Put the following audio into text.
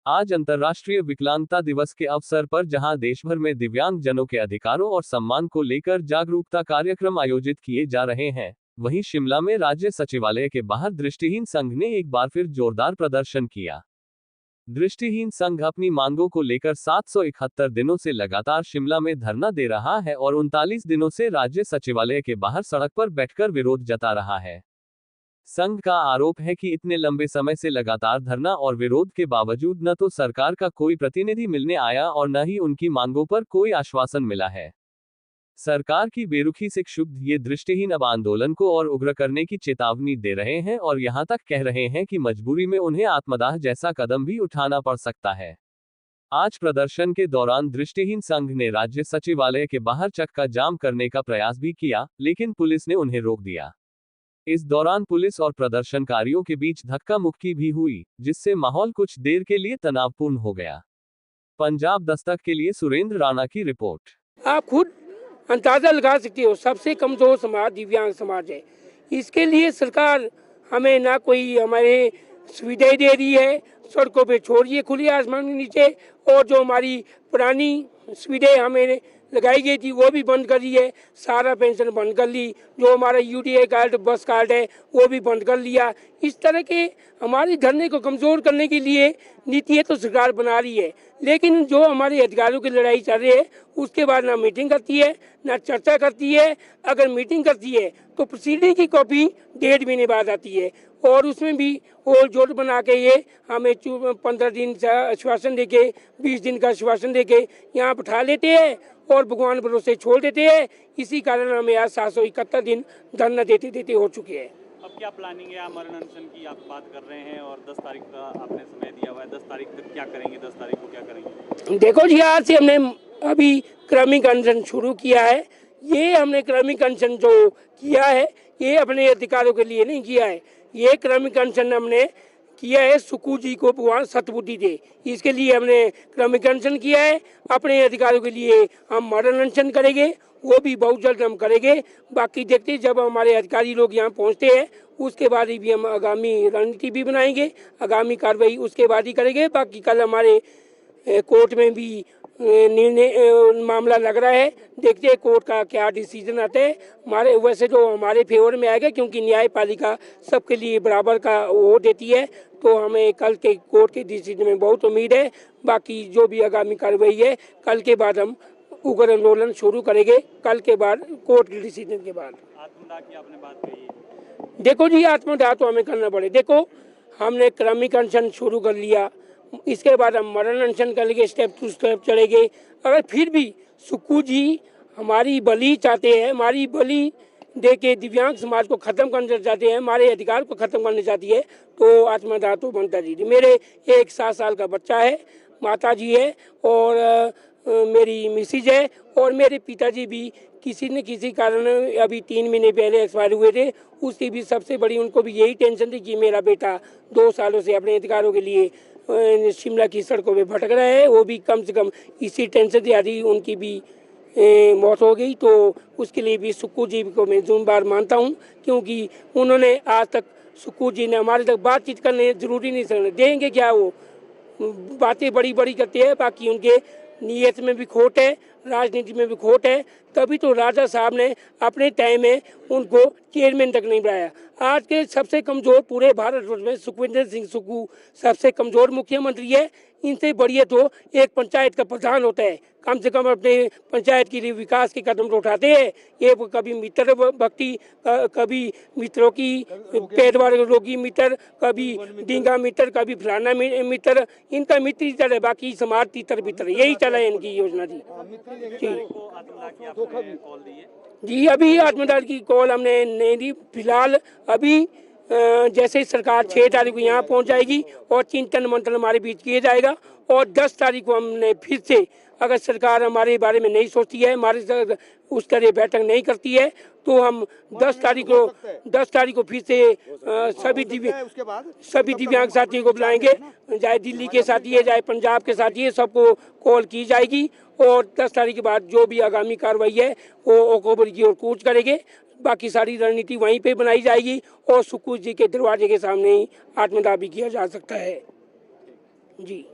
आज अंतर्राष्ट्रीय विकलांगता दिवस के अवसर पर जहां देश भर में दिव्यांग जनों के अधिकारों और सम्मान को लेकर जागरूकता कार्यक्रम आयोजित किए जा रहे हैं, वहीं शिमला में राज्य सचिवालय के बाहर दृष्टिहीन संघ ने एक बार फिर जोरदार प्रदर्शन किया। दृष्टिहीन संघ अपनी मांगों को लेकर 771 दिनों से लगातार शिमला में धरना दे रहा है और 39 दिनों से राज्य सचिवालय के बाहर सड़क पर बैठकर विरोध जता रहा है। संघ का आरोप है कि इतने लंबे समय से लगातार धरना और विरोध के बावजूद न तो सरकार का कोई प्रतिनिधि मिलने आया और न ही उनकी मांगों पर कोई आश्वासन मिला है। सरकार की बेरुखी से क्षुब्ध ये दृष्टिहीन अब आंदोलन को और उग्र करने की चेतावनी दे रहे हैं और यहां तक कह रहे हैं कि मजबूरी में उन्हें आत्मदाह जैसा कदम भी उठाना पड़ सकता है। आज प्रदर्शन के दौरान दृष्टिहीन संघ ने राज्य सचिवालय के बाहर चक्का जाम करने का प्रयास भी किया, लेकिन पुलिस ने उन्हें रोक दिया। इस दौरान पुलिस और प्रदर्शनकारियों के बीच धक्का मुक्की भी हुई, जिससे माहौल कुछ देर के लिए तनावपूर्ण हो गया। पंजाब दस्तक के लिए सुरेंद्र राणा की रिपोर्ट। आप खुद अंदाजा लगा सकते हो, सबसे कमजोर समाज दिव्यांग समाज है। इसके लिए सरकार हमें ना कोई हमारे सुविधाएं दे रही है, सड़कों पे छोड़िए खुली आसमान के नीचे, और जो हमारी पुरानी सुविधाएं हमें लगाई गई थी वो भी बंद कर दी है। सारा पेंशन बंद कर ली, जो हमारा यूटीआई कार्ड बस कार्ड है वो भी बंद कर लिया। इस तरह के हमारे धरने को कमज़ोर करने के लिए नीतियाँ तो सरकार बना रही है, लेकिन जो हमारे अधिकारियों की लड़ाई चल रही है उसके बाद ना मीटिंग करती है ना चर्चा करती है। अगर मीटिंग करती है तो प्रोसीडिंग की कॉपी 1.5 महीने बाद आती है, और उसमें भी होल जोड़ बना के ये हमें 15 दिन का आश्वासन देके 20 दिन का आश्वासन देके यहाँ बैठा लेते हैं और भगवान भरोसे छोड़ देते हैं। इसी कारण हमें आज 771 दिन धरना देते देते हो चुके हैं। अब क्या प्लानिंग है? आप मरण अनशन की आप बात कर रहे हैं और 10 तारीख का आपने समय दिया हुआ है। 10 तारीख तक क्या करेंगे? 10 तारीख को क्या करेंगे? देखो जी, आज से हमने अभी क्रमिक अनशन शुरू किया है। ये हमने क्रमिक अनशन जो किया है ये अपने अधिकारों के लिए नहीं किया है। ये क्रमिक अनशन हमने किया है सुक्कू जी को भगवान सतबुद्धि दे, इसके लिए हमने क्रमिक अनशन किया है। अपने अधिकारों के लिए हम मरण अनशन करेंगे, वो भी बहुत जल्द हम करेंगे। बाकी देखते जब हमारे अधिकारी लोग यहाँ पहुँचते हैं उसके बाद भी हम आगामी रणनीति भी बनाएंगे, आगामी कार्रवाई उसके बाद ही करेंगे। बाकी कल हमारे कोर्ट में भी निर्णय मामला लग रहा है, देखते हैं कोर्ट का क्या डिसीजन आता है। हमारे वैसे तो हमारे फेवर में आएगा, क्योंकि न्यायपालिका सबके लिए बराबर का वो देती है, तो हमें कल के कोर्ट के डिसीजन में बहुत उम्मीद है। बाकी जो भी आगामी कार्रवाई है कल के बाद हम उग्र आंदोलन शुरू करेंगे, कल के बाद कोर्ट के डिसीजन के बाद। आत्मदाह की आपने बात कही। देखो जी, आत्मदाह तो हमें करना पड़े। देखो, हमने क्रमिक अनशन शुरू कर लिया, इसके बाद हम मरण अनशन करेंगे, स्टेप टू स्टेप चलेंगे। अगर फिर भी सुक्कू जी हमारी बलि चाहते हैं, हमारी बलि दे के दिव्यांग समाज को ख़त्म करना चाहते हैं, हमारे अधिकार को ख़त्म करना चाहती है, तो आत्मदाह तो बनता जी। मेरे एक 7 साल का बच्चा है, माता जी है और मेरी मिसिज है, और मेरे पिताजी भी किसी न किसी कारण अभी 3 महीने पहले एक्सपायर हुए थे। उसकी भी सबसे बड़ी उनको भी यही टेंशन थी कि मेरा बेटा 2 सालों से अपने अधिकारों के लिए शिमला की सड़कों में भटक रहा है। वो भी कम से कम इसी टेंशन से आदि उनकी भी मौत हो गई। तो उसके लिए भी सुक्कू जी को मैं जुम्मेदार मानता हूँ, क्योंकि उन्होंने आज तक सुक्कू जी ने हमारे तक बातचीत करने जरूरी नहीं समझ देंगे क्या, वो बातें बड़ी बड़ी करते हैं। बाकी उनके नीयत में भी खोट है, राजनीति में भी खोट है। तभी तो राजा साहब ने अपने टाइम में उनको चेयरमैन तक नहीं बनाया। आज के सबसे कमजोर पूरे भारतवर्ष में सुखविंदर सिंह सुक्कू सबसे कमजोर मुख्यमंत्री है। इनसे बढ़िया तो एक पंचायत का प्रधान होता है, कम से कम अपने पंचायत के लिए विकास के कदम तो उठाते हैं। ये कभी मित्र भक्ति, कभी मित्रों की पैदवार रोगी मित्र, कभी डींगा मित्र, कभी फलाना मित्र। इनका मित्र ही चल है, बाकी समाज तीतर बितर, यही चला है इनकी योजना जी। जी, अभी आत्मदाह की कॉल हमने नहीं दी फिलहाल। अभी जैसे सरकार 6 तारीख को यहाँ पहुँच जाएगी और चिंतन मंथन हमारे बीच किया जाएगा, और 10 तारीख को हमने फिर से, अगर सरकार हमारे बारे में नहीं सोचती है, हमारे साथ उस तरह बैठक नहीं करती है, तो हम 10 तारीख को फिर से सभी दिव्यांग साथियों को बुलाएंगे, चाहे दिल्ली के साथी है चाहे पंजाब के साथी है, सबको कॉल की जाएगी। और 10 तारीख के बाद जो भी आगामी कार्रवाई है वो अक्टूबर की ओर कूच करेंगे। बाकी सारी रणनीति वहीं पे बनाई जाएगी और सुक्कू जी के दरवाजे के सामने ही आत्मदाह भी किया जा सकता है जी।